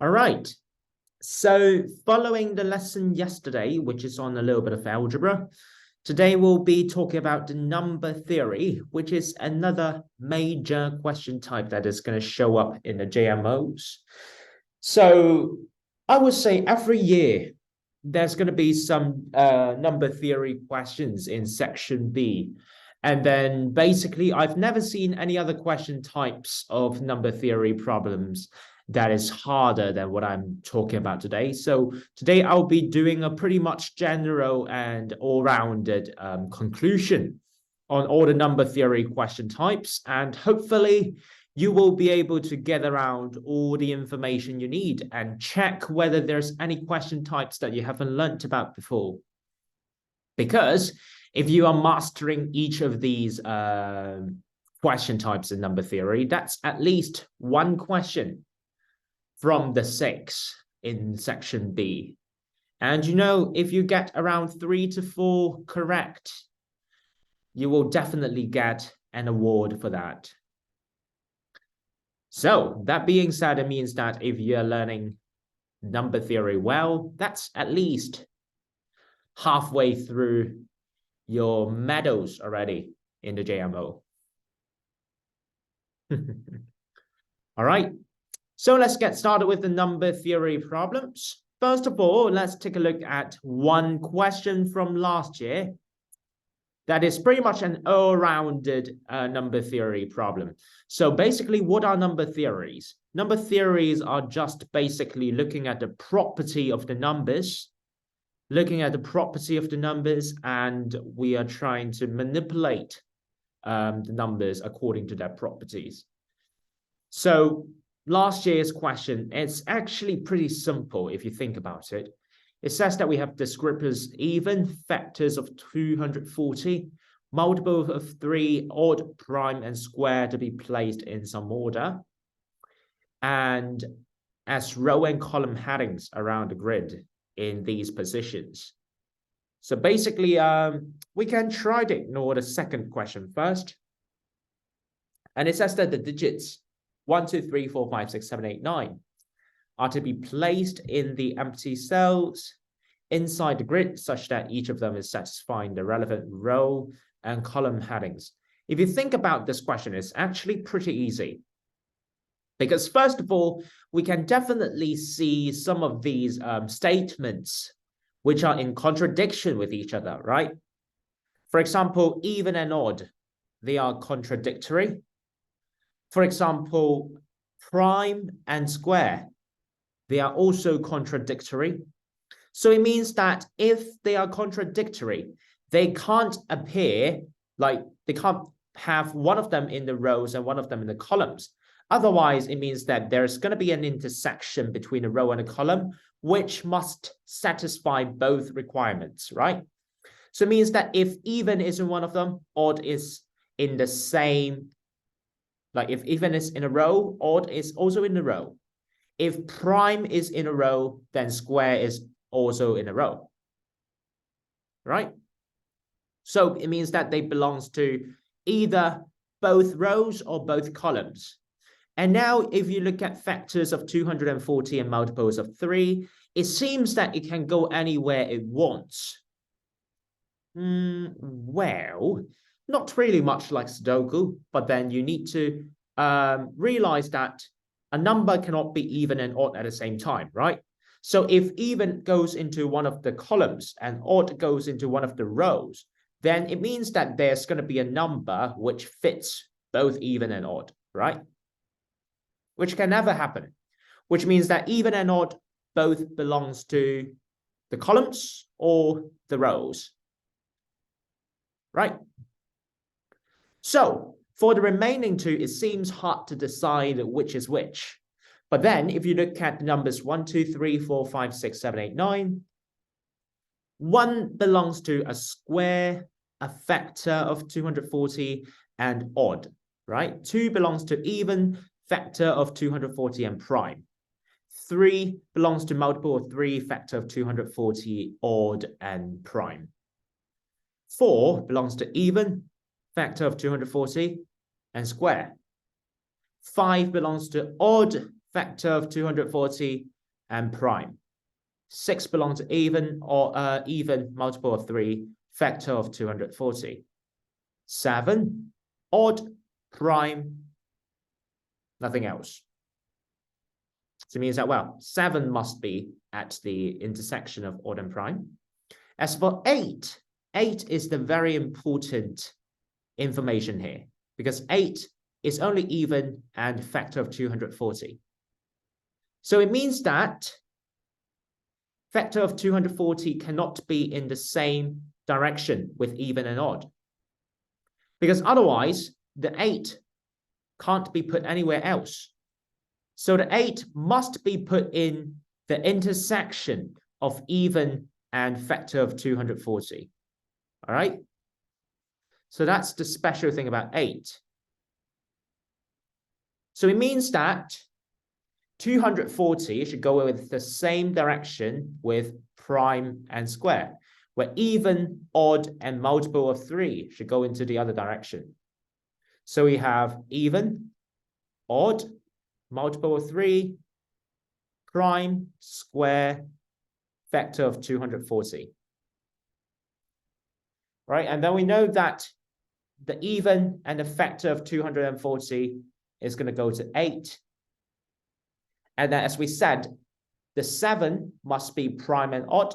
All right. So following the lesson yesterday, which is on a little bit of algebra, today we'll be talking about the number theory, which is another major question type that is going to show up in the JMOs. So I would say every year there's going to be some number theory questions in section B. And then basically, I've never seen any other question types of number theory problems that is harder than what I'm talking about today. So today I'll be doing a pretty much general and all-rounded conclusion on all the number theory question types. And hopefully you will be able to get around all the information you need and check whether there's any question types that you haven't learnt about before. Because if you are mastering each of these question types in number theory, that's at least one question from the 6 in section B. And you know, if you get around 3 to 4 correct, you will definitely get an award for that. So that being said, it means that if you're learning number theory well, that's at least halfway through your medals already in the JMO. All right. So let's get started with the number theory problems. First of all, let's take a look at one question from last year. That is pretty much an all-rounded number theory problem. So basically, what are number theories? Number theories are just basically looking at the property of the numbers, and we are trying to manipulate the numbers according to their properties. So last year's question, it's actually pretty simple if you think about it. It says that we have descriptors even, factors of 240, multiple of 3, odd, prime, and square to be placed in some order, and as row and column headings around the grid in these positions. So basically, we can try to ignore the second question first. And it says that the digits 1, 2, 3, 4, 5, 6, 7, 8, 9 are to be placed in the empty cells inside the grid such that each of them is satisfying the relevant row and column headings. If you think about this question, it's actually pretty easy. Because first of all, we can definitely see some of these statements which are in contradiction with each other, right? For example, even and odd, they are contradictory. For example, prime and square, they are also contradictory. So it means that if they are contradictory, they can't appear, like they can't have one of them in the rows and one of them in the columns. Otherwise, it means that there's going to be an intersection between a row and a column, which must satisfy both requirements, right? So it means that if even is in one of them, odd is in the same, like if even is in a row, odd is also in the row. If prime is in a row, then square is also in a row, right? So it means that they belongs to either both rows or both columns. And now if you look at factors of 240 and multiples of 3, it seems that it can go anywhere it wants. Well, not really much like Sudoku, but then you need to realize that a number cannot be even and odd at the same time, right? So if even goes into one of the columns and odd goes into one of the rows, then it means that there's going to be a number which fits both even and odd, right? Which can never happen, which means that even and odd both belongs to the columns or the rows, right? So for the remaining two, it seems hard to decide which is which. But then if you look at the numbers 1, 2, 3, 4, 5, 6, 7, 8, 9, 1 belongs to a square, a factor of 240, and odd, right? 2 belongs to even, factor of 240, and prime. 3 belongs to multiple of 3, factor of 240, odd, and prime. 4 belongs to even, factor of 240, and square. 5 belongs to odd, factor of 240, and prime. 6 belongs to even or even multiple of 3, factor of 240. 7, odd, prime, nothing else. So it means that, well, 7 must be at the intersection of odd and prime. As for 8, 8 is the very important information here, because 8 is only even and factor of 240. So it means that factor of 240 cannot be in the same direction with even and odd, because otherwise the 8 can't be put anywhere else. So the 8 must be put in the intersection of even and factor of 240. All right? So that's the special thing about 8. So it means that 240 should go with the same direction with prime and square, where even, odd, and multiple of 3 should go into the other direction. So we have even, odd, multiple of 3, prime, square, factor of 240. Right? And then we know that the even and the factor of 240 is going to go to 8. And then, as we said, the 7 must be prime and odd.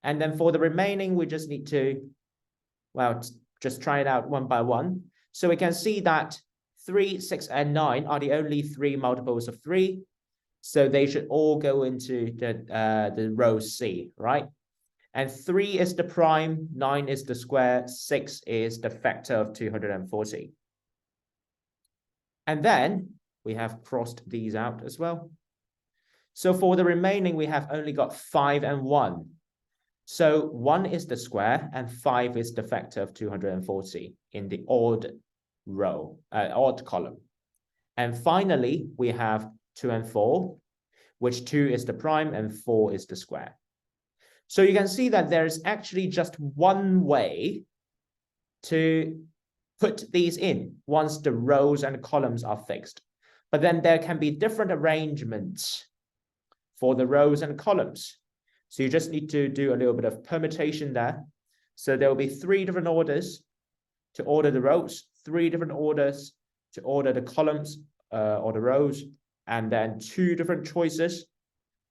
And then for the remaining, we just need to, well, just try it out one by one. So we can see that 3, 6, and 9 are the only 3 multiples of 3. So they should all go into the row C, right? And 3 is the prime, 9 is the square, 6 is the factor of 240. And then we have crossed these out as well. So for the remaining, we have only got 5 and 1. So 1 is the square and 5 is the factor of 240 in the odd row, odd column. And finally, we have 2 and 4, which 2 is the prime and 4 is the square. So you can see that there's actually just one way to put these in once the rows and columns are fixed. But then there can be different arrangements for the rows and columns. So you just need to do a little bit of permutation there. So there will be 3 different orders to order the rows, 3 different orders to order the columns or the rows, and then 2 different choices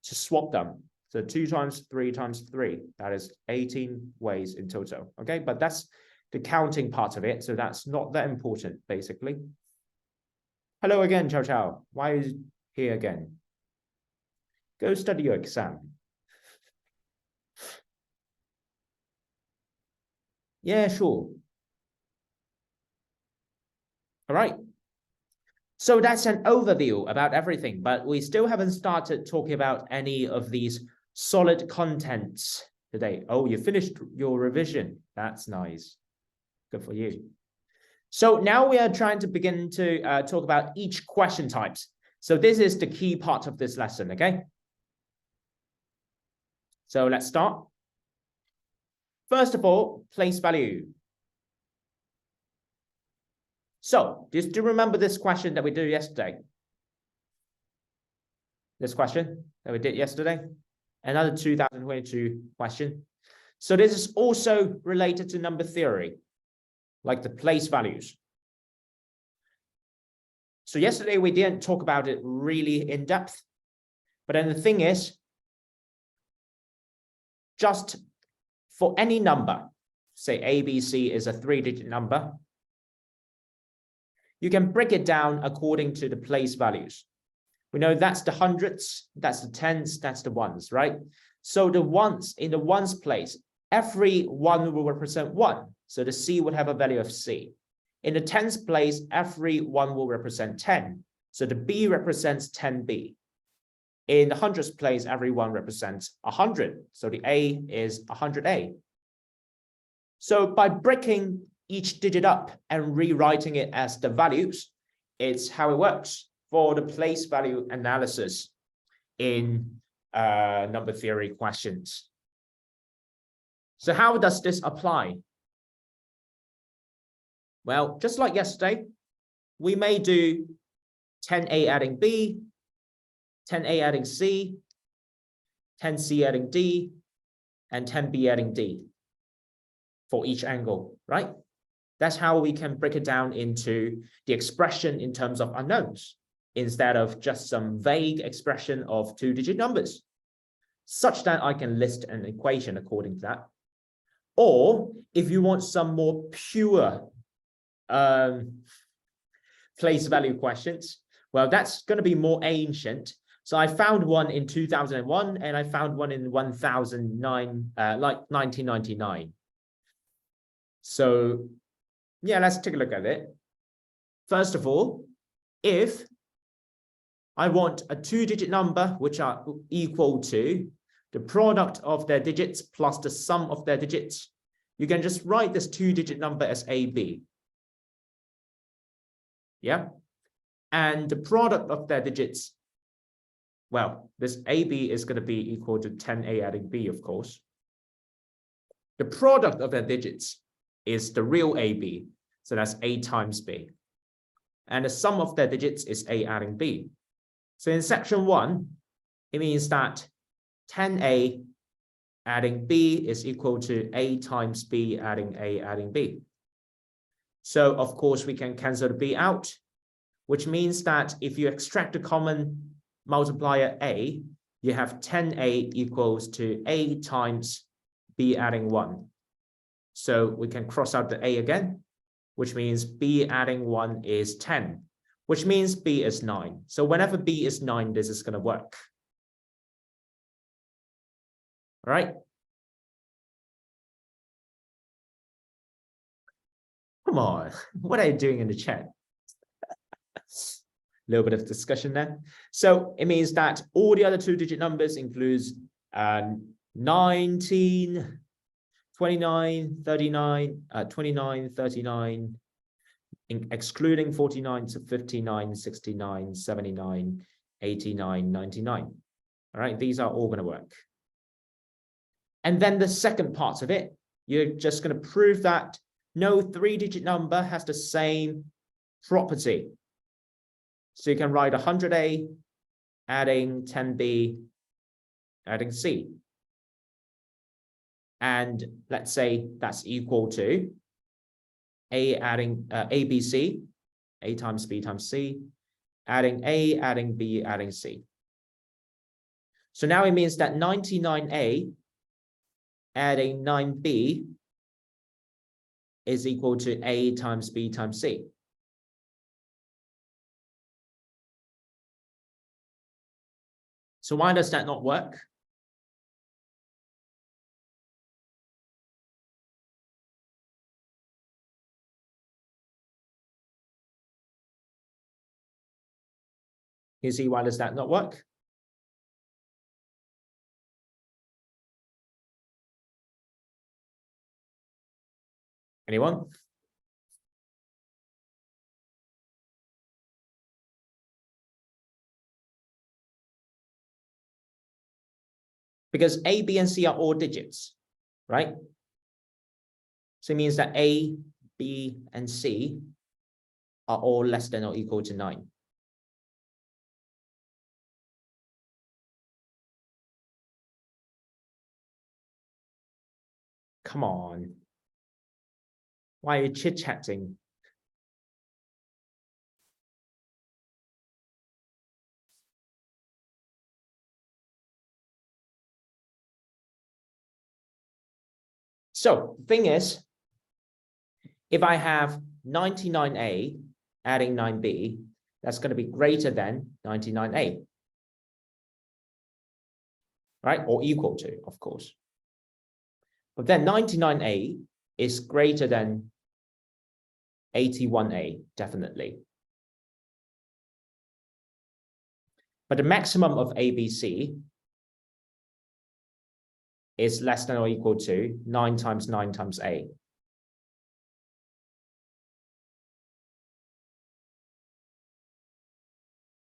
to swap them. So 2 times 3 times 3, that is 18 ways in total. Okay, but that's the counting part of it. So that's not that important, basically. Hello again, Chow Chow. Why are you here again? Go study your exam. Yeah, sure. All right. So that's an overview about everything, but we still haven't started talking about any of these solid contents today. Oh, you finished your revision. That's nice. Good for you. So now we are trying to begin to talk about each question types. So this is the key part of this lesson, okay? So let's start. First of all, place value. So do you remember this question that we did yesterday? This question that we did yesterday? Another 2022 question. So this is also related to number theory, like the place values. So yesterday we didn't talk about it really in depth, but then the thing is, just for any number, say ABC is a 3-digit number, you can break it down according to the place values. We know that's the hundreds, that's the tens, that's the ones, right? So the ones, in the ones place, every 1 will represent 1. So the C would have a value of C. In the tens place, every 1 will represent 10. So the B represents 10B. In the hundreds place, every 1 represents 100. So the A is 100A. So by breaking each digit up and rewriting it as the values, it's how it works for the place value analysis in number theory questions. So how does this apply? Well, just like yesterday, we may do 10A adding B, 10A adding C, 10C adding D, and 10B adding D for each angle, right? That's how we can break it down into the expression in terms of unknowns, instead of just some vague expression of two-digit numbers, such that I can list an equation according to that. Or if you want some more pure place value questions, well, that's going to be more ancient. So I found one in 2001 and I found one in 1999. So yeah, let's take a look at it. First of all, if I want a two-digit number which are equal to the product of their digits plus the sum of their digits, you can just write this two-digit number as AB. Yeah. And the product of their digits, well, this AB is going to be equal to 10A adding B, of course. The product of their digits is the real AB. So that's A times B. And the sum of their digits is A adding B. So in section 1, it means that 10A adding B is equal to A times B adding A adding B. So of course we can cancel the B out, which means that if you extract the common multiplier A, you have 10A equals to A times B adding 1. So we can cross out the A again, which means B adding 1 is 10, which means B is 9. So whenever B is 9, this is going to work. All right. Come on, what are you doing in the chat? A little bit of discussion there. So it means that all the other two-digit numbers includes 19, 29, 39, 29, 39, excluding 49 to 59, 69, 79, 89, 99. All right, these are all going to work. And then the second part of it, you're just going to prove that no three-digit number has the same property. So you can write 100A, adding 10B, adding C. And let's say that's equal to A adding ABC, A times B times C, adding A, adding B, adding C. So now it means that 99A adding 9B is equal to A times B times C. So why does that not work? You see, why does that not work? Anyone? Because A, B, and C are all digits, right? So it means that A, B, and C are all less than or equal to 9. Come on. Why are you chit-chatting? So the thing is, if I have 99A adding 9B, that's going to be greater than 99A, right? Or equal to, of course. But then 99A is greater than 81A, definitely. But the maximum of ABC is less than or equal to 9 times 9 times A.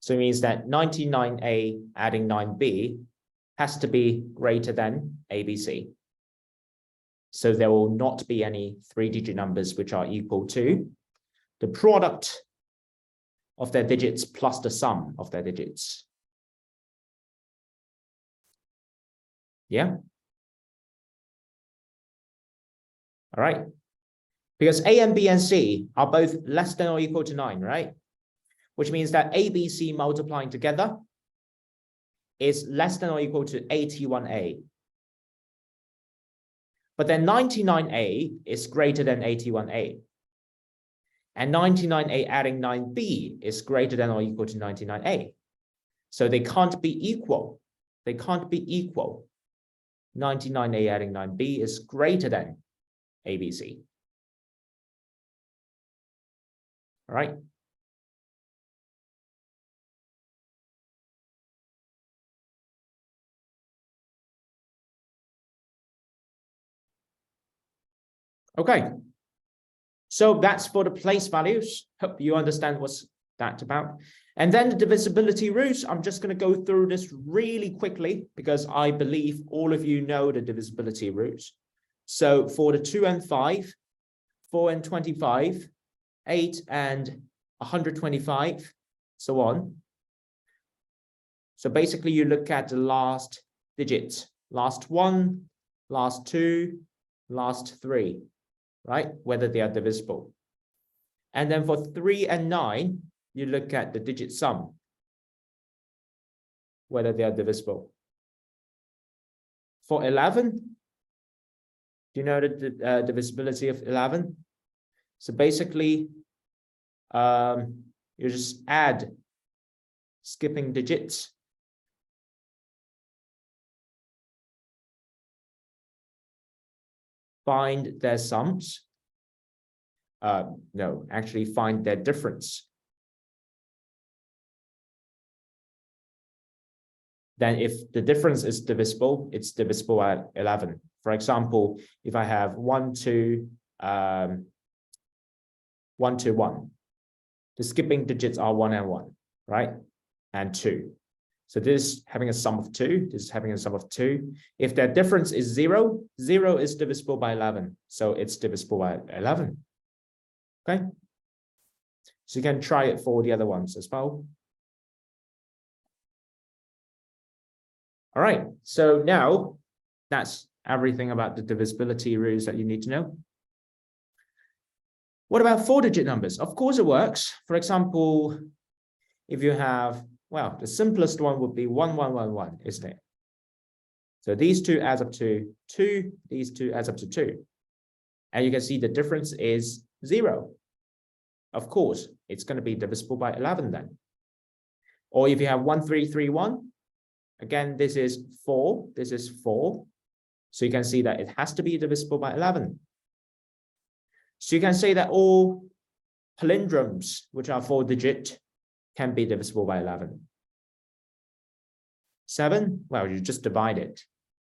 So it means that 99A adding 9B has to be greater than ABC. So there will not be any three-digit numbers which are equal to the product of their digits plus the sum of their digits. Yeah. All right. Because A and B and C are both less than or equal to 9, right? Which means that A, B, C multiplying together is less than or equal to 81A. But then 99A is greater than 81A. And 99A adding 9B is greater than or equal to 99A. So they can't be equal. They can't be equal. 99A adding 9B is greater than ABC. All right. Okay. So that's for the place values. Hope you understand what's that about. And then the divisibility rules. I'm just going to go through this really quickly because I believe all of you know the divisibility rules. So for the 2 and 5, 4 and 25, 8 and 125, so on. So basically you look at the last digits, last 1, last 2, last 3, right? Whether they are divisible. And then for 3 and 9, you look at the digit sum, whether they are divisible. For 11, do you know the divisibility of 11? So basically, you just add skipping digits. Find their sums. No, actually find their difference. Then if the difference is divisible, it's divisible by 11. For example, if I have 1 to 1, the skipping digits are 1 and 1, right? And 2. So this is having a sum of 2. This is having a sum of 2. If their difference is 0, 0 is divisible by 11. So it's divisible by 11. Okay. So you can try it for the other ones as well. All right. So now that's everything about the divisibility rules that you need to know. What about 4-digit numbers? Of course it works. For example, if you have, well, the simplest one would be 1111, isn't it? So these two adds up to 2, these two adds up to 2. And you can see the difference is 0. Of course, it's going to be divisible by 11 then. Or if you have 1331, again, this is 4, this is 4. So you can see that it has to be divisible by 11. So you can say that all palindromes, which are 4-digit, can be divisible by 11. 7, well, you just divide it.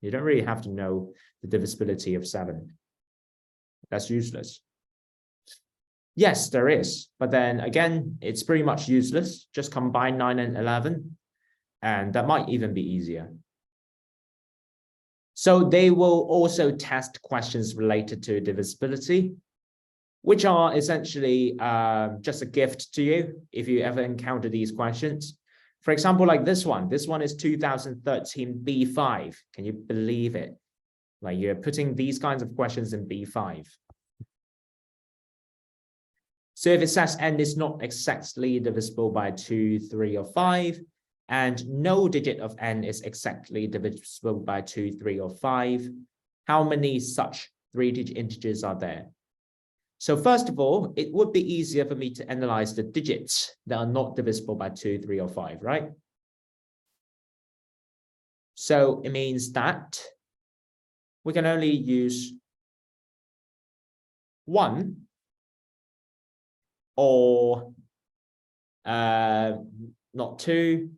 You don't really have to know the divisibility of 7. That's useless. Yes, there is. But then again, it's pretty much useless. Just combine 9 and 11. And that might even be easier. So they will also test questions related to divisibility, which are essentially just a gift to you if you ever encounter these questions. For example, like this one is 2013 B5. Can you believe it? Like you're putting these kinds of questions in B5. So if it says n is not exactly divisible by 2, 3, or 5, and no digit of n is exactly divisible by 2, 3, or 5, how many such 3-digit integers are there? So first of all, it would be easier for me to analyze the digits that are not divisible by 2, 3, or 5, right? So it means that we can only use 1 or not 2,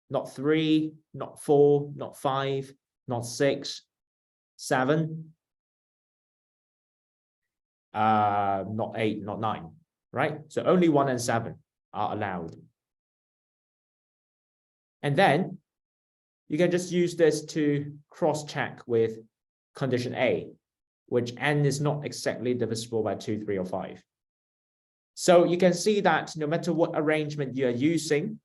not 3, not 4, not 5, not 6, 7, not 8, not 9, right? So only 1 and 7 are allowed. And then you can just use this to cross-check with condition A, which n is not exactly divisible by 2, 3, or 5. So you can see that no matter what arrangement you are using,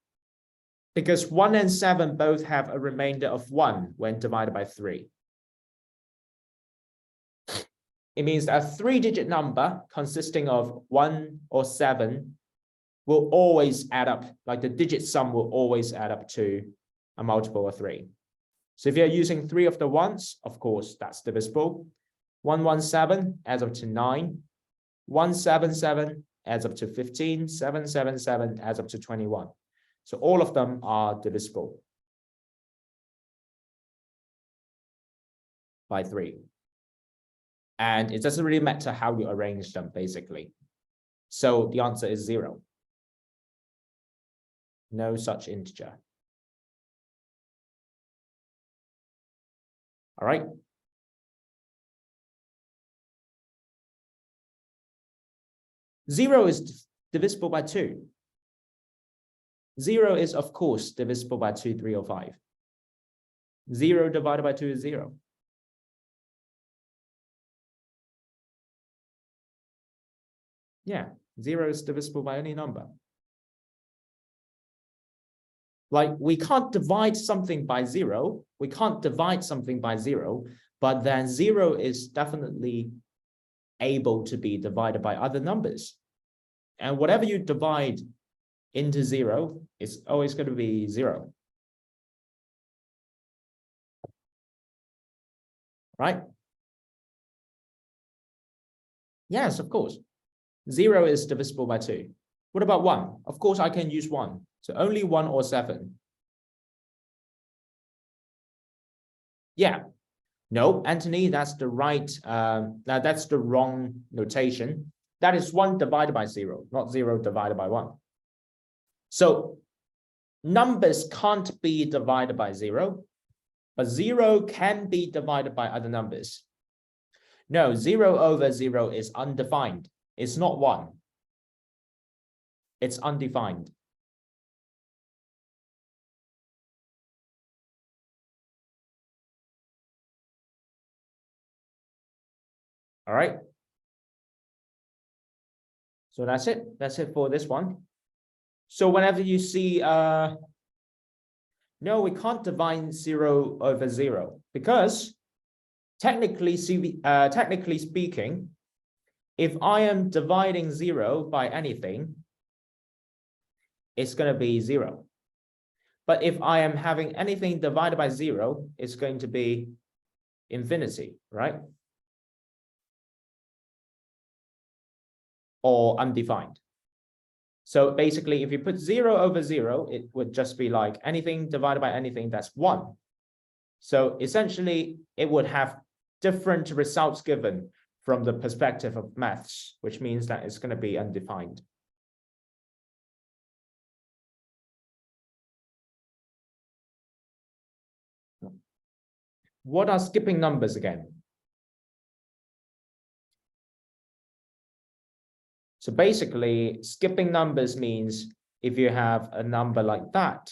because 1 and 7 both have a remainder of 1 when divided by 3. It means that a 3-digit number consisting of 1 or 7 will always add up, like the digit sum will always add up to a multiple of 3. So if you're using 3 of the ones, of course, that's divisible. 117 adds up to 9. 177 adds up to 15. 777 adds up to 21. So all of them are divisible by 3. And it doesn't really matter how you arrange them, basically. So the answer is 0. No such integer. All right. Zero is divisible by 2. 0 is, of course, divisible by 2, 3, or 5. 0 divided by 2 is 0. Yeah, 0 is divisible by any number. Like, we can't divide something by 0. We can't divide something by 0, but then 0 is definitely able to be divided by other numbers. And whatever you divide into 0, it's always going to be 0. Right? Yes, of course. 0 is divisible by 2. What about 1? Of course, I can use 1. So only 1 or 7. Yeah. No, Anthony, that's the right, that's the wrong notation. That is 1 divided by 0, not 0 divided by 1. So numbers can't be divided by 0, but 0 can be divided by other numbers. No, 0 over 0 is undefined. It's not 1. It's undefined. All right. So that's it. That's it for this one. So whenever you see, no, we can't divide 0 over 0 because technically speaking, if I am dividing 0 by anything, it's going to be 0. But if I am having anything divided by 0, it's going to be infinity, right? Or undefined. So basically, if you put 0 over 0, it would just be like anything divided by anything, that's 1. So essentially, it would have different results given from the perspective of maths, which means that it's going to be undefined. What are skipping numbers again? So basically, skipping numbers means if you have a number like that,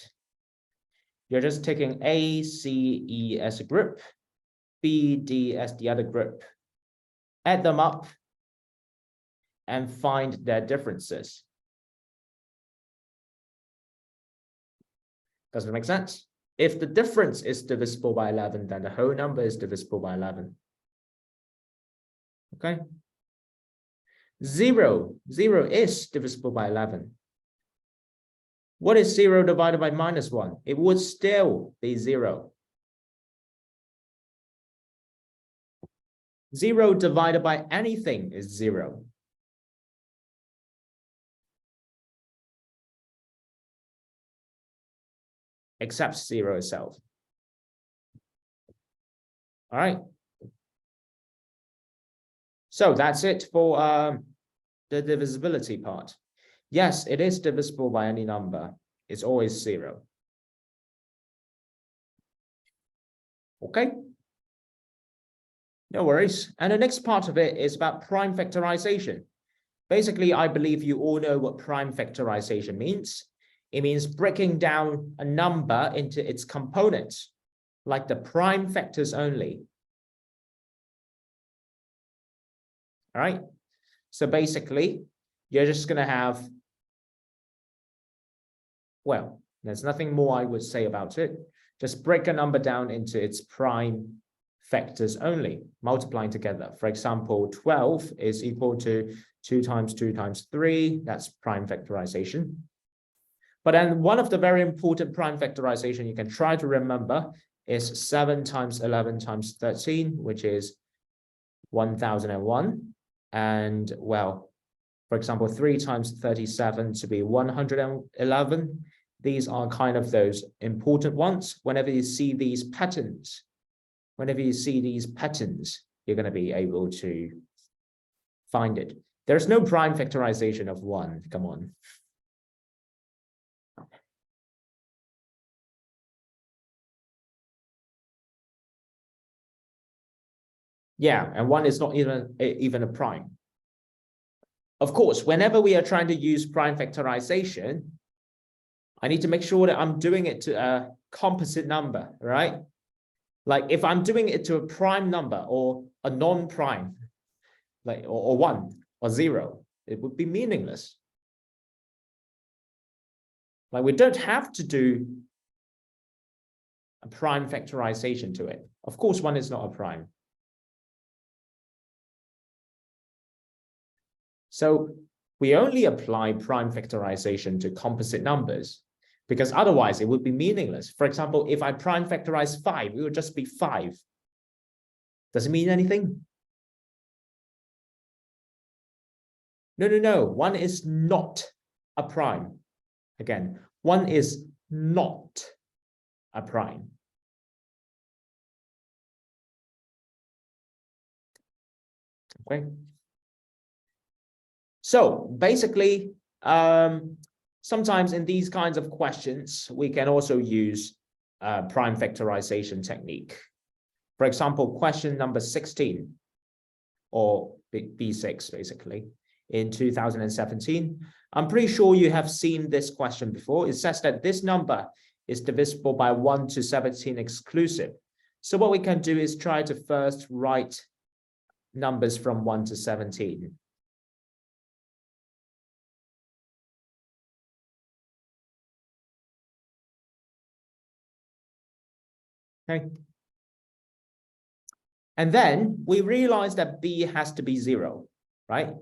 you're just taking A, C, E as a group, B, D as the other group, add them up, and find their differences. Does it make sense? If the difference is divisible by 11, then the whole number is divisible by 11. Okay? 0 is divisible by 11. What is 0 divided by -1? It would still be 0. 0 divided by anything is 0. Except 0 itself. All right. So that's it for the divisibility part. Yes, it is divisible by any number. It's always 0. Okay. No worries. And the next part of it is about prime factorization. Basically, I believe you all know what prime factorization means. It means breaking down a number into its components, like the prime factors only. All right. So basically, you're just going to have, well, there's nothing more I would say about it. Just break a number down into its prime factors only, multiplying together. For example, 12 is equal to 2 times 2 times 3. That's prime factorization. But then one of the very important prime factorization you can try to remember is 7 times 11 times 13, which is 1001. And well, for example, 3 times 37 to be 111. These are kind of those important ones. Whenever you see these patterns, you're going to be able to find it. There's no prime factorization of 1. Come on. Yeah, and 1 is not even a prime. Of course, whenever we are trying to use prime factorization, I need to make sure that I'm doing it to a composite number, right? Like if I'm doing it to a prime number or a non-prime, like or 1 or 0, it would be meaningless. Like we don't have to do a prime factorization to it. Of course, 1 is not a prime. So we only apply prime factorization to composite numbers because otherwise it would be meaningless. For example, if I prime factorize 5, it would just be 5. Does it mean anything? No. 1 is not a prime. Again, 1 is not a prime. Okay. So basically, sometimes in these kinds of questions, we can also use prime factorization technique. For example, question number 16, or B6, basically, in 2017. I'm pretty sure you have seen this question before. It says that this number is divisible by 1 to 17 exclusive. So what we can do is try to first write numbers from 1 to 17. Okay. And then we realize that B has to be 0, right?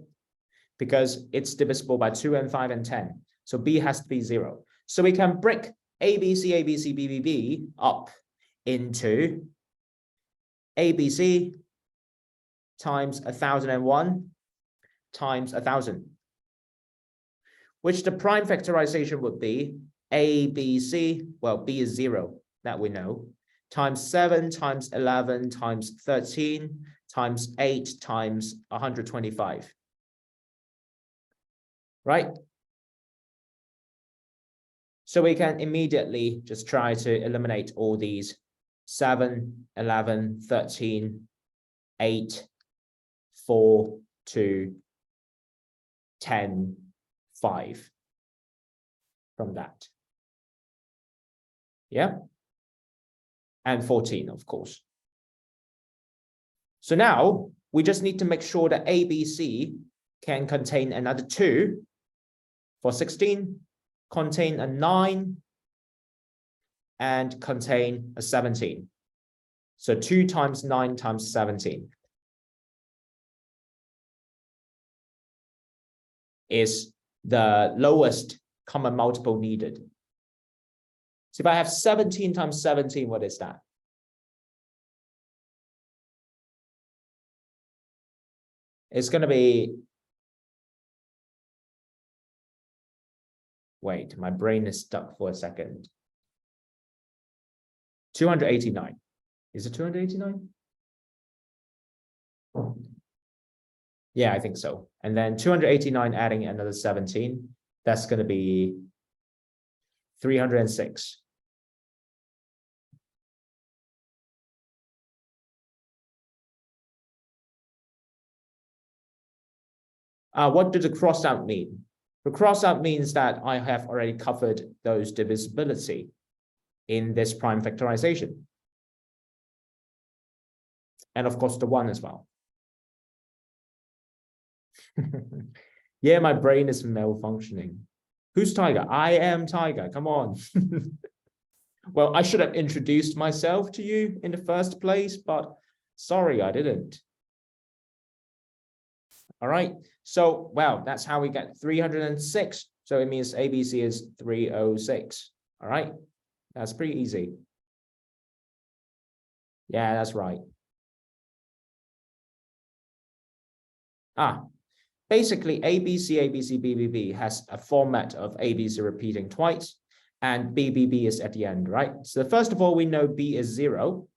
Because it's divisible by 2 and 5 and 10. So B has to be 0. So we can break ABC, ABC, B up into ABC times 1001 times 1000, which the prime factorization would be ABC, well, B is 0, that we know, times 7 times 11 times 13 times 8 times 125. Right? So we can immediately just try to eliminate all these 7, 11, 13, 8, 4, 2, 10, 5 from that. Yeah. And 14, of course. So now we just need to make sure that ABC can contain another 2 for 16, contain a 9, and contain a 17. So 2 times 9 times 17 is the lowest common multiple needed. So if I have 17 times 17, what is that? It's going to be, wait, my brain is stuck for a second. 289. Is it 289? Yeah, I think so. And then 289 adding another 17, that's going to be 306. What does the cross out mean? The cross out means that I have already covered those divisibility in this prime factorization. And of course, the 1 as well. Yeah, my brain is malfunctioning. Who's Tiger? I am Tiger. Come on. Well, I should have introduced myself to you in the first place, but sorry, I didn't. All right. So, well, that's how we get 306. So it means ABC is 306. All right. That's pretty easy. Yeah, that's right. Basically, ABC, ABC, BBB has a format of ABC repeating twice, and BBB is at the end, right? So first of all, we know B is 0,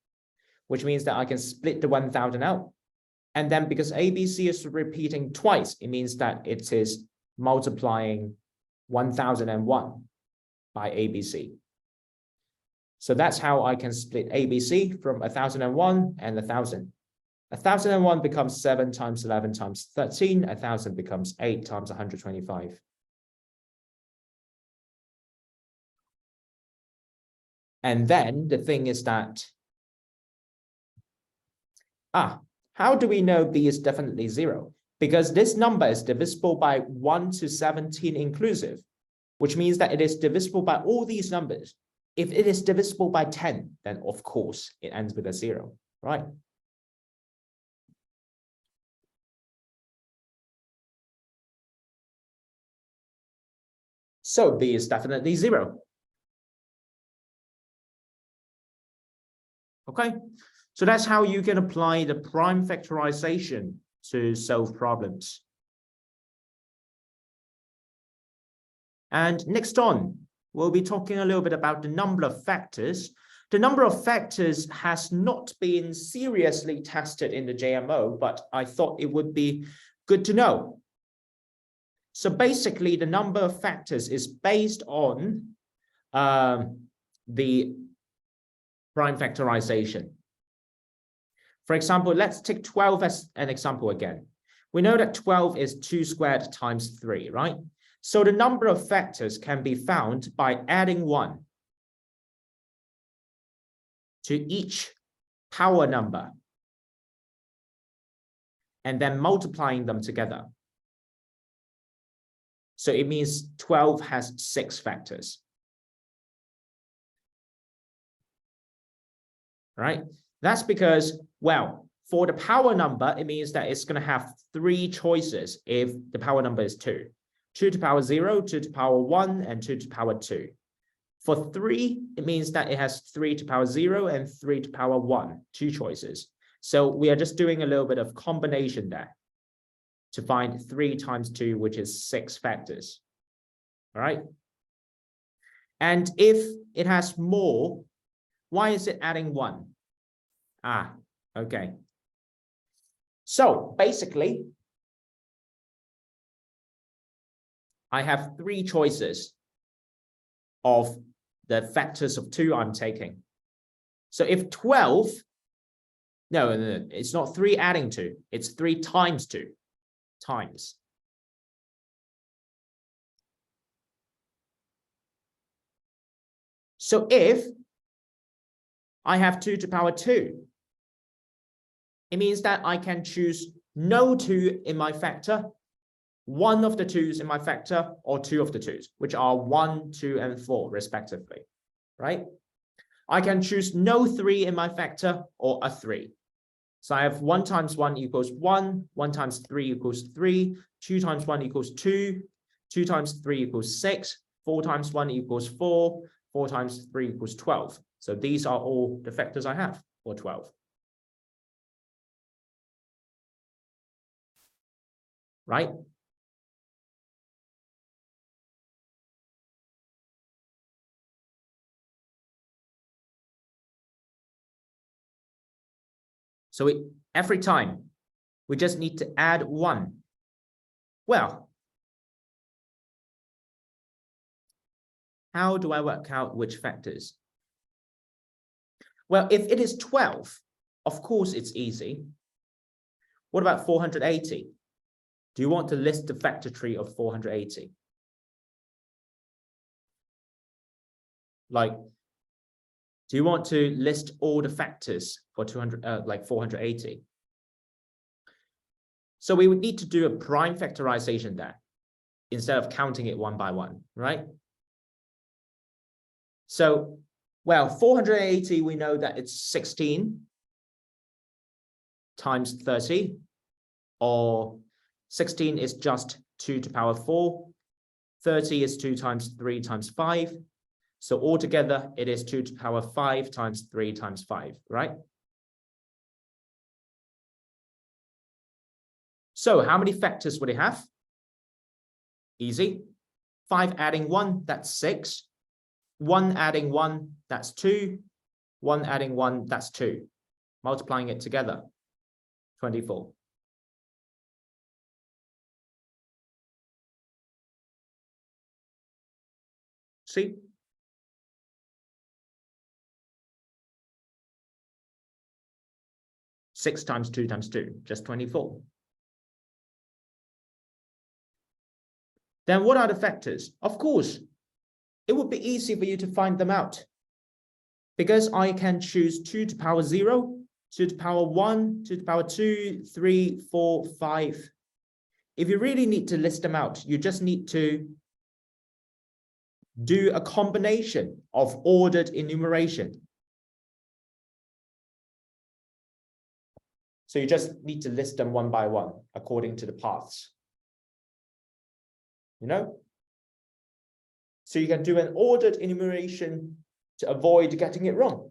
which means that I can split the 1,000 out. And then because ABC is repeating twice, it means that it is multiplying 1,001 by ABC. So that's how I can split ABC from 1,001 and 1,000. 1,001 becomes 7 times 11 times 13. 1,000 becomes 8 times 125. And then the thing is that, how do we know B is definitely 0? Because this number is divisible by 1 to 17 inclusive, which means that it is divisible by all these numbers. If it is divisible by 10, then of course it ends with a 0, right? So B is definitely 0. Okay, so that's how you can apply the prime factorization to solve problems. And next on, we'll be talking a little bit about the number of factors. The number of factors has not been seriously tested in the JMO, but I thought it would be good to know. So basically, the number of factors is based on the prime factorization. For example, let's take 12 as an example again. We know that 12 is 2 squared times 3, right? So the number of factors can be found by adding 1 to each power number and then multiplying them together. So it means 12 has 6 factors. Right? That's because, well, for the power number, it means that it's going to have 3 choices if the power number is 2. 2 to the power 0, 2 to the power 1, and 2 to the power 2. For 3, it means that it has 3 to the power 0 and 3 to the power 1, 2 choices. So we are just doing a little bit of combination there to find 3 times 2, which is 6 factors. All right? And if it has more, why is it adding 1? Okay. So basically, I have 3 choices of the factors of 2 I'm taking. So if 12, no, it's not 3 adding 2, it's 3 times 2 times. So if I have 2 to the power 2, it means that I can choose no 2 in my factor, 1 of the 2's in my factor, or 2 of the 2's, which are 1, 2, and 4, respectively, right? I can choose no 3 in my factor, or a 3. So I have 1 times 1 equals 1, 1 times 3 equals 3, 2 times 1 equals 2, 2 times 3 equals 6, 4 times 1 equals 4, 4 times 3 equals 12. So these are all the factors I have for 12. Right? So every time we just need to add 1. Well, how do I work out which factors? Well, if it is 12, of course it's easy. What about 480? Do you want to list the factor tree of 480? Like, do you want to list all the factors for 480? So we would need to do a prime factorization there. instead of counting it one by one, right? So, well, 480, we know that it's 16 times 30, or 16 is just 2 to the power 4. 30 is 2 times 3 times 5. So altogether, it is 2 to the power 5 times 3 times 5, right? So how many factors would it have? Easy. 5 adding 1, that's 6. 1 adding 1, that's 2. 1 adding 1, that's 2. Multiplying it together, 24. See? Six times 2 times 2, just 24. Then what are the factors? Of course, it would be easy for you to find them out, because I can choose 2 to the power 0, 2 to the power 1, 2 to the power 2, 3, 4, 5. If you really need to list them out, you just need to do a combination of ordered enumeration. So you just need to list them one by one according to the paths. You know? So you can do an ordered enumeration to avoid getting it wrong.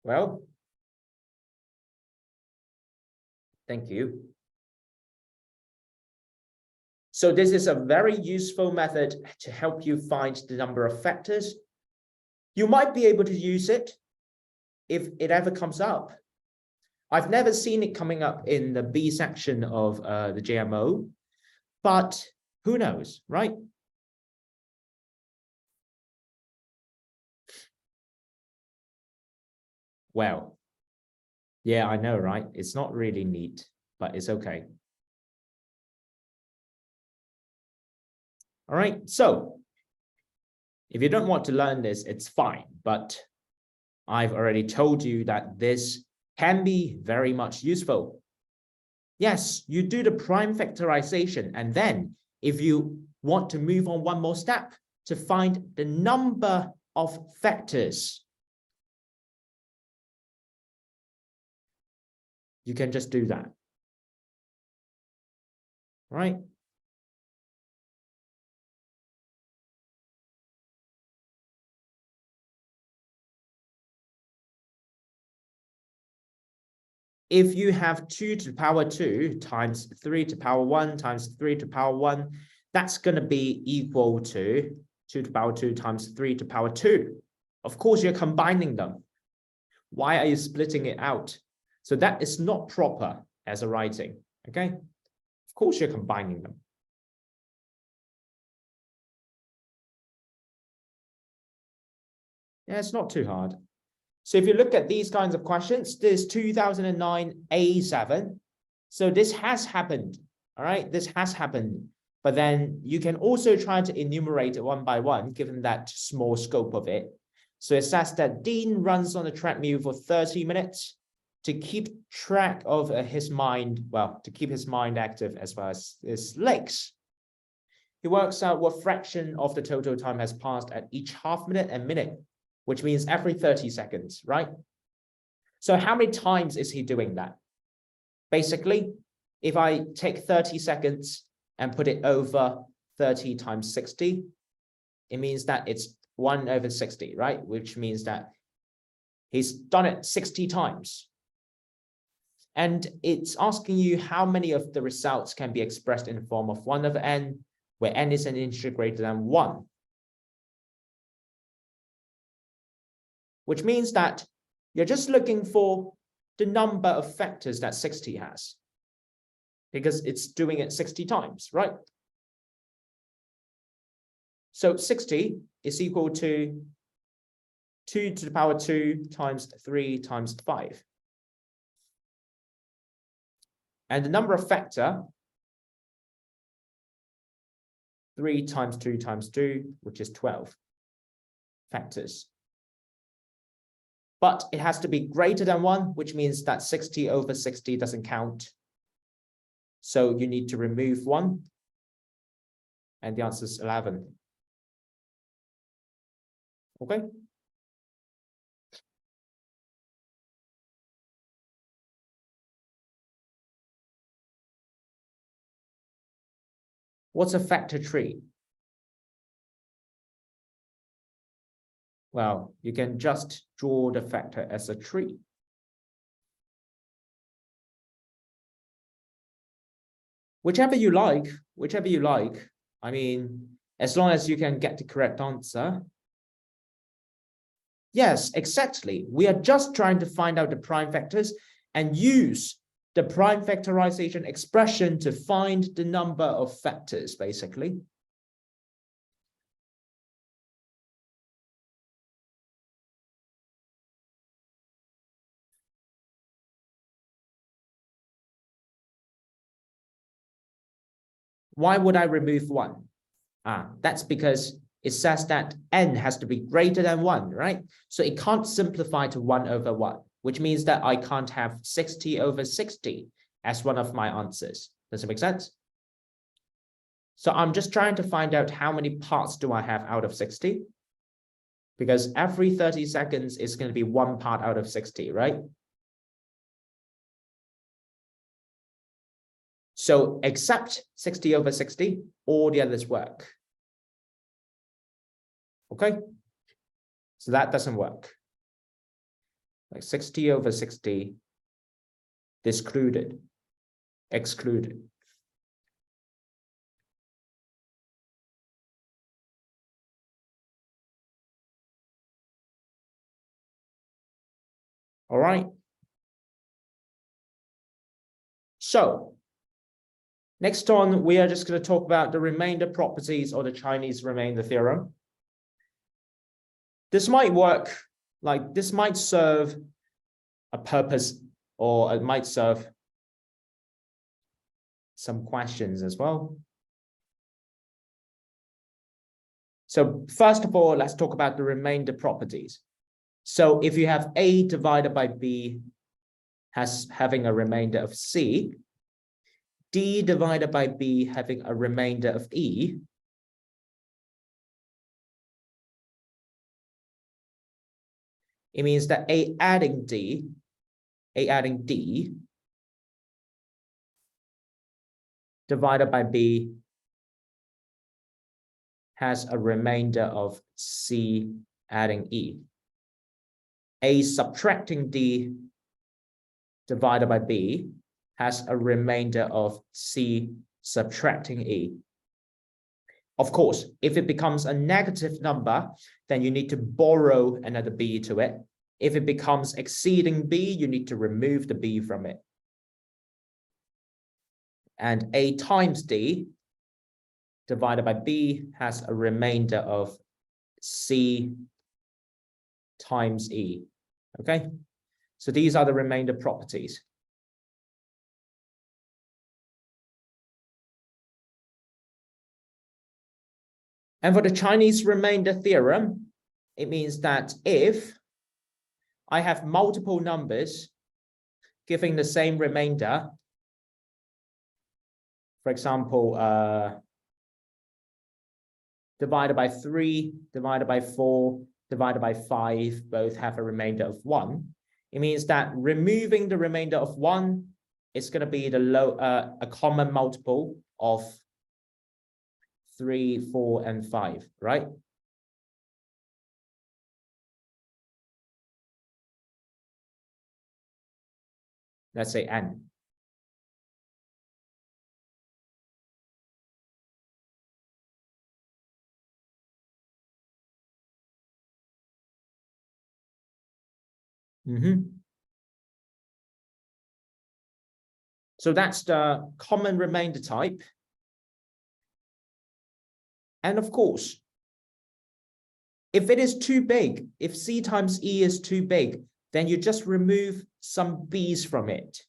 Well, thank you. So this is a very useful method to help you find the number of factors. You might be able to use it if it ever comes up. I've never seen it coming up in the B section of the JMO, but who knows, right? Well, yeah, I know, right? It's not really neat, but it's okay. All right, so if you don't want to learn this, it's fine, but I've already told you that this can be very much useful. Yes, you do the prime factorization, and then if you want to move on one more step to find the number of factors, you can just do that, right? If you have 2 to the power 2 times 3 to the power 1 times 3 to the power 1, that's going to be equal to 2 to the power 2 times 3 to the power 2. Of course, you're combining them. Why are you splitting it out? So that is not proper as a writing, okay? Of course, you're combining them. Yeah, it's not too hard. So if you look at these kinds of questions, this 2009 A7. So this has happened, all right? This has happened. But then you can also try to enumerate it one by one, given that small scope of it. So it says that Dean runs on the treadmill for 30 minutes to keep track of his mind, well, to keep his mind active as well as his legs. He works out what fraction of the total time has passed at each half minute and minute, which means every 30 seconds, right? So how many times is he doing that? Basically, if I take 30 seconds and put it over 30 times 60, it means that it's 1 over 60, right? Which means that he's done it 60 times. And it's asking you how many of the results can be expressed in the form of 1 over n, where n is an integer greater than 1. Which means that you're just looking for the number of factors that 60 has, because it's doing it 60 times, right? So 60 is equal to 2 to the power 2 times 3 times 5. And the number of factor, 3 times 2 times 2, which is 12 factors. but it has to be greater than 1, which means that 60 over 60 doesn't count. So you need to remove 1, and the answer is 11. Okay. What's a factor tree? Well, you can just draw the factor as a tree. Whichever you like, whichever you like. I mean, as long as you can get the correct answer. Yes, exactly. We are just trying to find out the prime factors and use the prime factorization expression to find the number of factors, basically. Why would I remove 1? That's because it says that n has to be greater than 1, right? So it can't simplify to 1 over 1, which means that I can't have 60 over 60 as one of my answers. Does it make sense? So I'm just trying to find out how many parts do I have out of 60? Because every 30 seconds is going to be 1 part out of 60, right? So except 60 over 60, all the others work. Okay, so that doesn't work. Like 60 over 60, excluded. All right. So next on, we are just going to talk about the remainder properties or the Chinese remainder theorem. This might work, like this might serve a purpose, or it might serve some questions as well. So first of all, let's talk about the remainder properties. So if you have A divided by B having a remainder of C, D divided by B having a remainder of E, it means that A adding D divided by B has a remainder of C adding E. A subtracting D divided by B has a remainder of C subtracting E. Of course, if it becomes a negative number, then you need to borrow another B to it. If it becomes exceeding B, you need to remove the B from it. And A times D divided by B has a remainder of C times E. Okay, so these are the remainder properties. And for the Chinese remainder theorem, it means that if I have multiple numbers giving the same remainder, for example, divided by 3, divided by 4, divided by 5, both have a remainder of 1. It means that removing the remainder of 1 is going to be the a common multiple of 3, 4, and 5, right? Let's say n. So that's the common remainder type. And of course, if it is too big, if C times E is too big, then you just remove some B's from it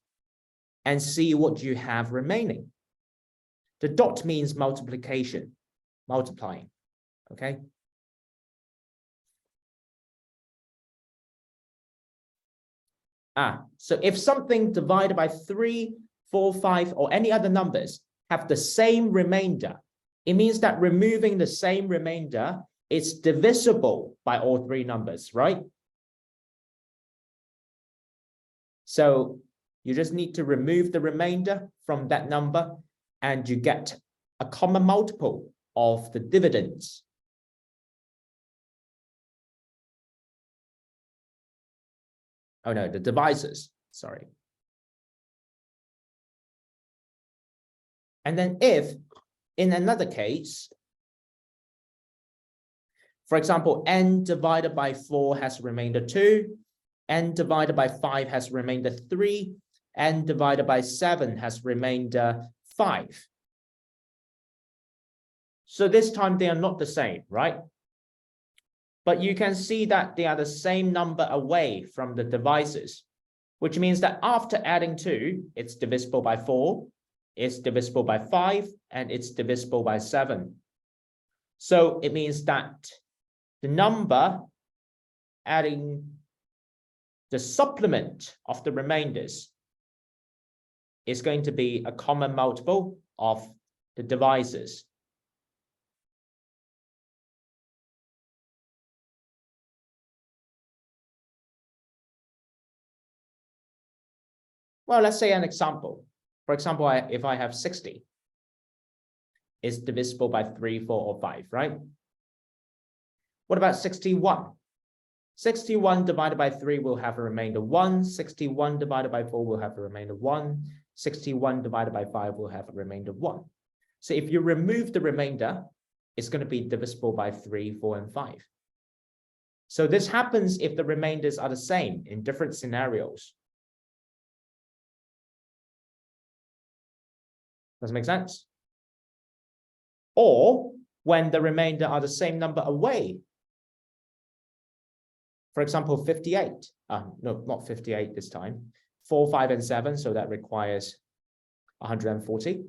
and see what you have remaining. The dot means multiplication, multiplying, okay? So if something divided by 3, 4, 5, or any other numbers have the same remainder, it means that removing the same remainder is divisible by all three numbers, right? So you just need to remove the remainder from that number and you get a common multiple of the dividends. Oh no, the divisors, sorry. And then if in another case, for example, n divided by 4 has remainder 2, n divided by 5 has remainder 3, n divided by 7 has remainder 5. So this time they are not the same, right? But you can see that they are the same number away from the divisors, which means that after adding 2, it's divisible by 4, it's divisible by 5, and it's divisible by 7. So it means that the number adding the supplement of the remainders is going to be a common multiple of the divisors. Well, let's say an example. For example, if I have 60, it's divisible by 3, 4, or 5, right? What about 61? 61 divided by 3 will have a remainder 1. 61 divided by 4 will have a remainder 1. 61 divided by 5 will have a remainder 1. So if you remove the remainder, it's going to be divisible by 3, 4, and 5. So this happens if the remainders are the same in different scenarios. Does it make sense? Or when the remainder are the same number away. For example, 58. No, not 58 this time. 4, 5, and 7. So that requires 140.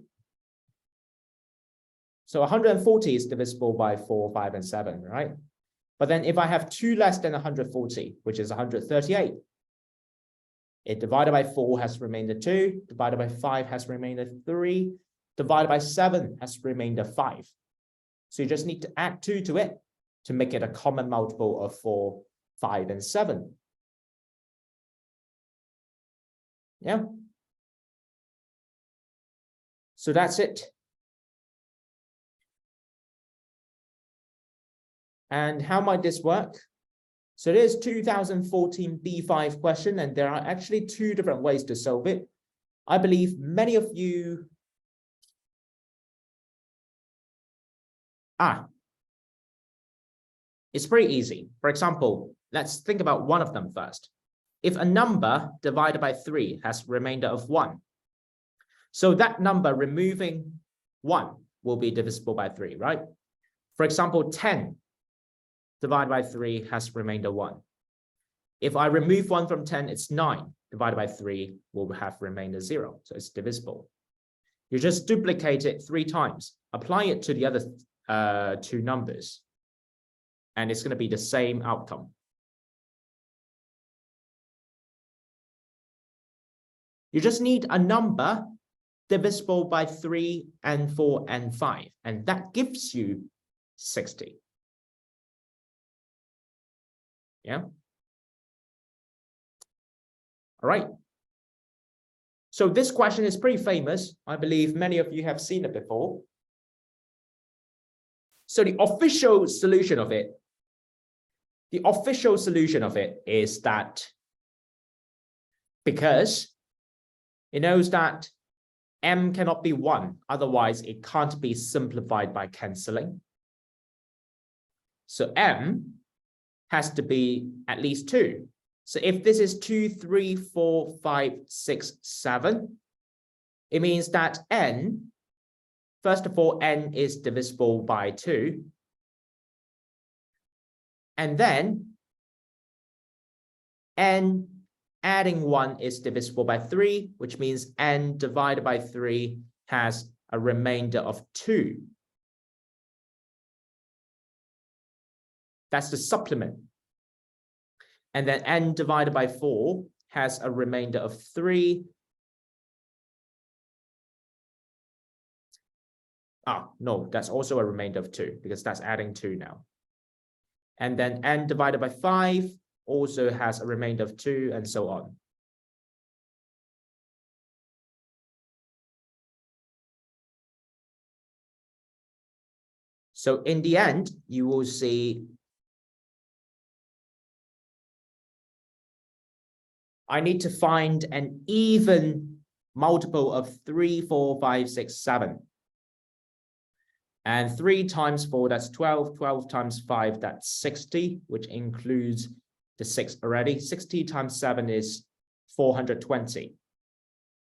So 140 is divisible by 4, 5, and 7, right? But then if I have 2 less than 140, which is 138, it divided by 4 has remainder 2, divided by 5 has remainder 3, divided by 7 has remainder 5. So you just need to add 2 to it to make it a common multiple of 4, 5, and 7. Yeah. So that's it. And how might this work? So there's 2014 B5 question, and there are actually 2 different ways to solve it. I believe many of you it's pretty easy. For example, let's think about one of them first. If a number divided by 3 has remainder of 1, so that number removing 1 will be divisible by 3, right? For example, 10 divided by 3 has remainder 1. If I remove 1 from 10, it's 9 divided by 3 will have remainder 0. So it's divisible. You just duplicate it 3 times, apply it to the other 2 numbers, and it's going to be the same outcome. You just need a number divisible by 3 and 4 and 5, and that gives you 60. Yeah. All right. So this question is pretty famous. I believe many of you have seen it before. So the official solution of it is that because it knows that m cannot be 1, otherwise it can't be simplified by cancelling. So m has to be at least 2. So if this is 2, 3, 4, 5, 6, 7, it means that n, first of all, n is divisible by 2. And then n adding 1 is divisible by 3, which means n divided by 3 has a remainder of 2. That's the supplement. And then n divided by 4 has a remainder of 3. No, that's also a remainder of 2 because that's adding 2 now. And then n divided by 5 also has a remainder of 2 and so on. So in the end, you will see I need to find an even multiple of 3, 4, 5, 6, 7. And 3 times 4, that's 12. 12 times 5, that's 60, which includes the 6 already. 60 times 7 is 420.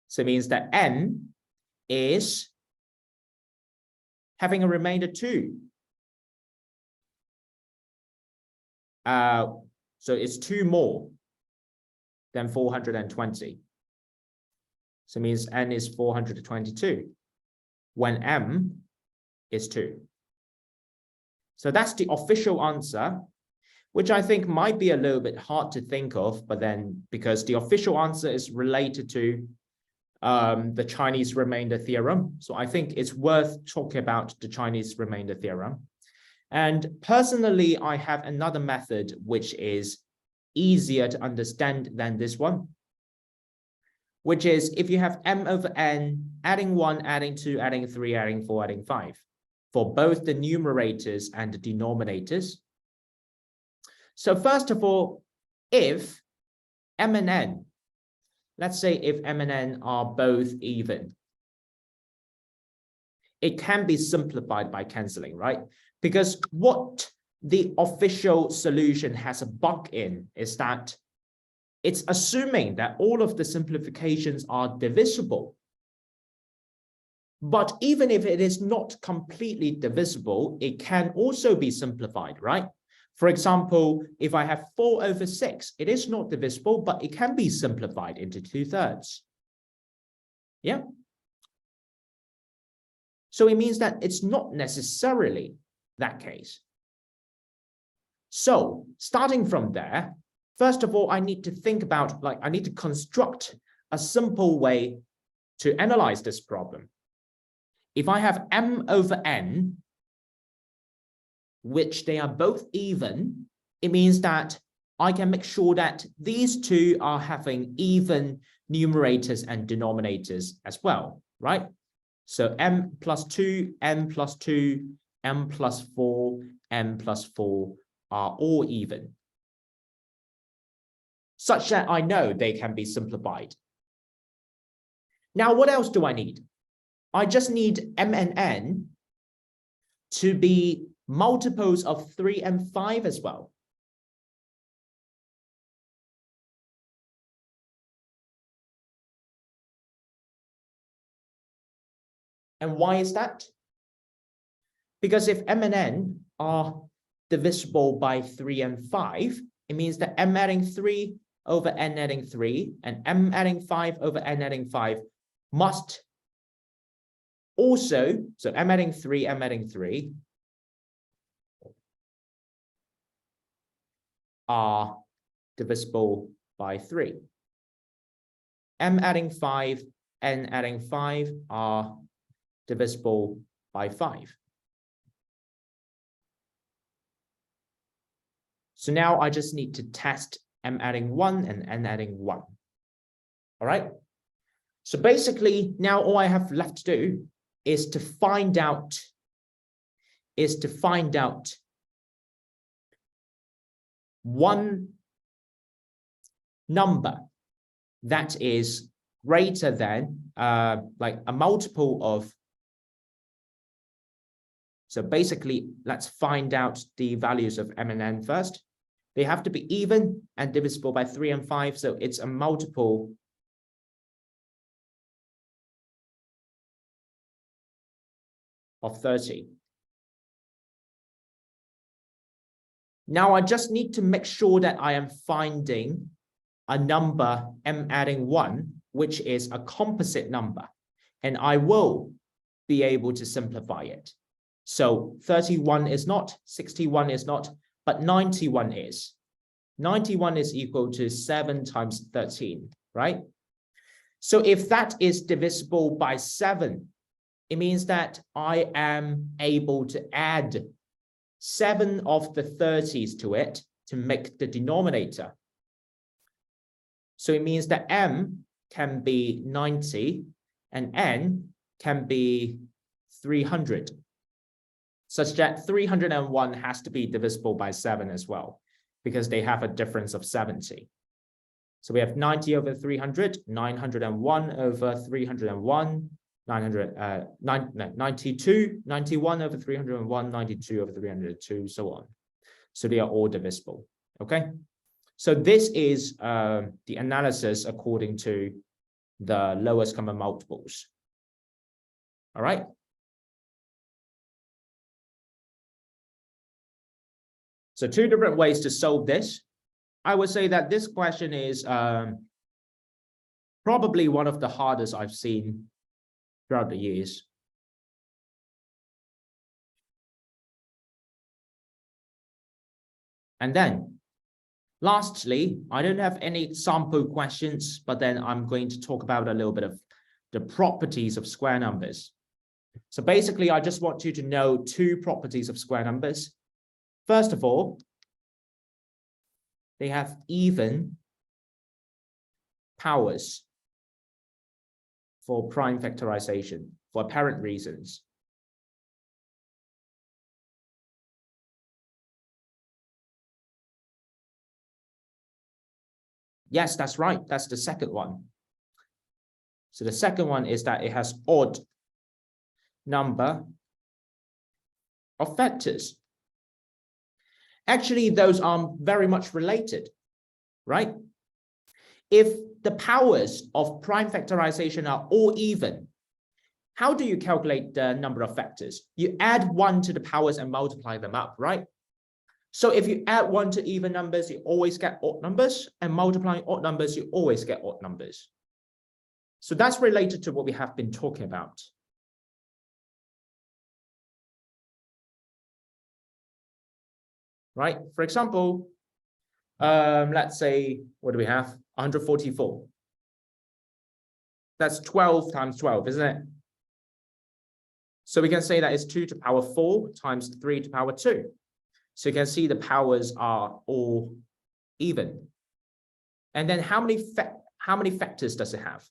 So it means that n is having a remainder 2. So it's 2 more than 420. So it means n is 422 when m is 2. So that's the official answer, which I think might be a little bit hard to think of, but then because the official answer is related to the Chinese remainder theorem. So I think it's worth talking about the Chinese remainder theorem. And personally, I have another method which is easier to understand than this one, which is if you have m over n, adding 1, adding 2, adding 3, adding 4, adding 5, for both the numerators and the denominators. So first of all, if m and n, let's say if m and n are both even, it can be simplified by cancelling, right? Because what the official solution has a bug in is that it's assuming that all of the simplifications are divisible. But even if it is not completely divisible, it can also be simplified, right? For example, if I have 4 over 6, it is not divisible, but it can be simplified into 2/3. Yeah. So it means that it's not necessarily that case. So starting from there, first of all, I need to think about, I need to construct a simple way to analyze this problem. If I have m over n, which they are both even, it means that I can make sure that these two are having even numerators and denominators as well, right? So m plus 2, m plus 2, m plus 4, m plus 4 are all even, such that I know they can be simplified. Now, what else do I need? I just need m and n to be multiples of 3 and 5 as well. And why is that? Because if m and n are divisible by 3 and 5, it means that m adding 3 over n adding 3 and m adding 5 over n adding 5 must also, so m adding 3, m adding 3 are divisible by 3. M adding 5, n adding 5 are divisible by 5. So now I just need to test m adding 1 and n adding 1. All right. So basically, now all I have left to do is to find out one number that is greater than like a multiple of. So basically, let's find out the values of m and n first. They have to be even and divisible by 3 and 5. So it's a multiple of 30. Now I just need to make sure that I am finding a number m adding 1, which is a composite number, and I will be able to simplify it. So 31 is not, 61 is not, but 91 is. 91 is equal to 7 times 13, right? So if that is divisible by 7, it means that I am able to add 7 of the 30s to it to make the denominator. So it means that m can be 90 and n can be 300, such that 301 has to be divisible by 7 as well, because they have a difference of 70. So we have 90 over 300, 901 over 301, 92, 91 over 301, 92 over 302, so on. So they are all divisible, okay? So this is the analysis according to the lowest common multiples. All right. So two different ways to solve this. I would say that this question is probably one of the hardest I've seen throughout the years. And then lastly, I don't have any sample questions, but then I'm going to talk about a little bit of the properties of square numbers. So basically, I just want you to know two properties of square numbers. First of all, they have even powers for prime factorization for apparent reasons. Yes, that's right. That's the second one. So the second one is that it has odd number of factors. Actually, those are very much related, right? If the powers of prime factorization are all even, how do you calculate the number of factors? You add 1 to the powers and multiply them up, right? So if you add 1 to even numbers, you always get odd numbers, and multiplying odd numbers, you always get odd numbers. So that's related to what we have been talking about. Right? For example, let's say, what do we have? 144. That's 12 times 12, isn't it? So we can say that it's 2 to the power 4 times 3 to the power 2. So you can see the powers are all even. And then how many factors does it have?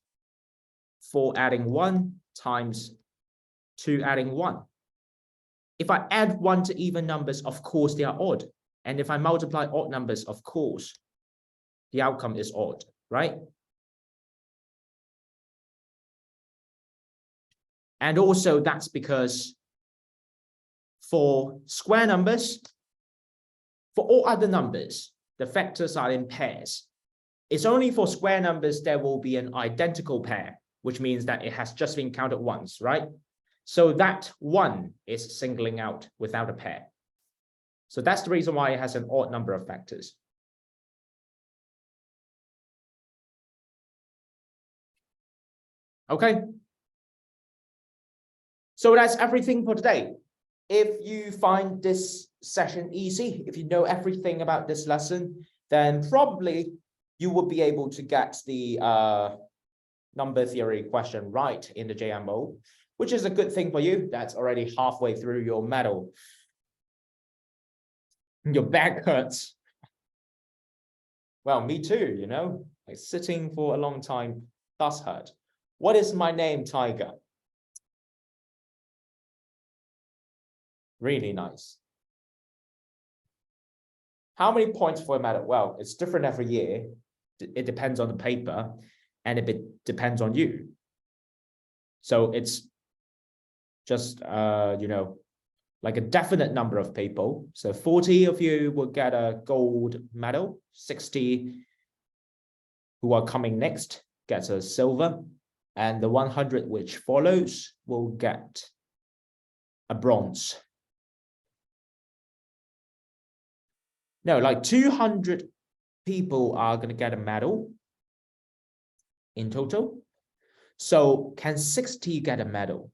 4 adding 1 times 2 adding 1. If I add 1 to even numbers, of course they are odd. And if I multiply odd numbers, of course, the outcome is odd, right? And also that's because for square numbers, for all other numbers, the factors are in pairs. It's only for square numbers there will be an identical pair, which means that it has just been counted once, right? So that 1 is singling out without a pair. So that's the reason why it has an odd number of factors. Okay. So that's everything for today. If you find this session easy, if you know everything about this lesson, then probably you will be able to get the number theory question right in the JMO, which is a good thing for you. That's already halfway through your medal. Your back hurts. Well, me too, you know, like sitting for a long time does hurt. What is my name, Tiger? Really nice. How many points for a medal? Well, it's different every year. It depends on the paper and it depends on you. So it's just, you know, like a definite number of people. So 40 of you will get a gold medal, 60 who are coming next gets a silver, and the 100 which follows will get a bronze. No, like 200 people are going to get a medal in total. So can 60 get a medal?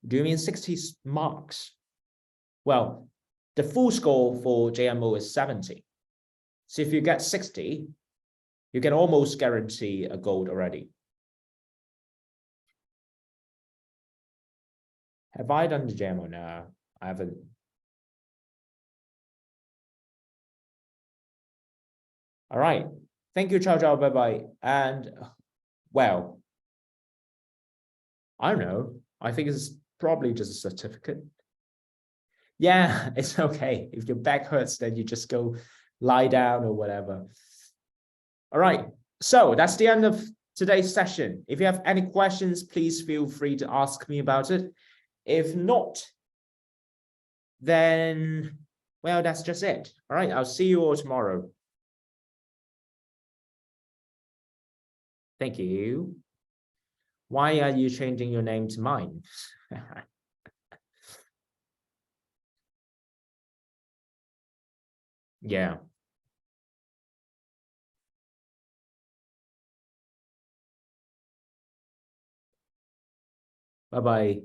Do you mean 60 marks? Well, the full score for JMO is 70. So if you get 60, you can almost guarantee a gold already. Have I done the JMO? No, I haven't. All right. Thank you, ciao, ciao, bye-bye. And, well, I don't know. I think it's probably just a certificate. Yeah, it's okay. If your back hurts, then you just go lie down or whatever. All right. So that's the end of today's session. If you have any questions, please feel free to ask me about it. If not, then, well, that's just it. All right. I'll see you all tomorrow. Thank you. Why are you changing your name to mine? Yeah. Bye-bye.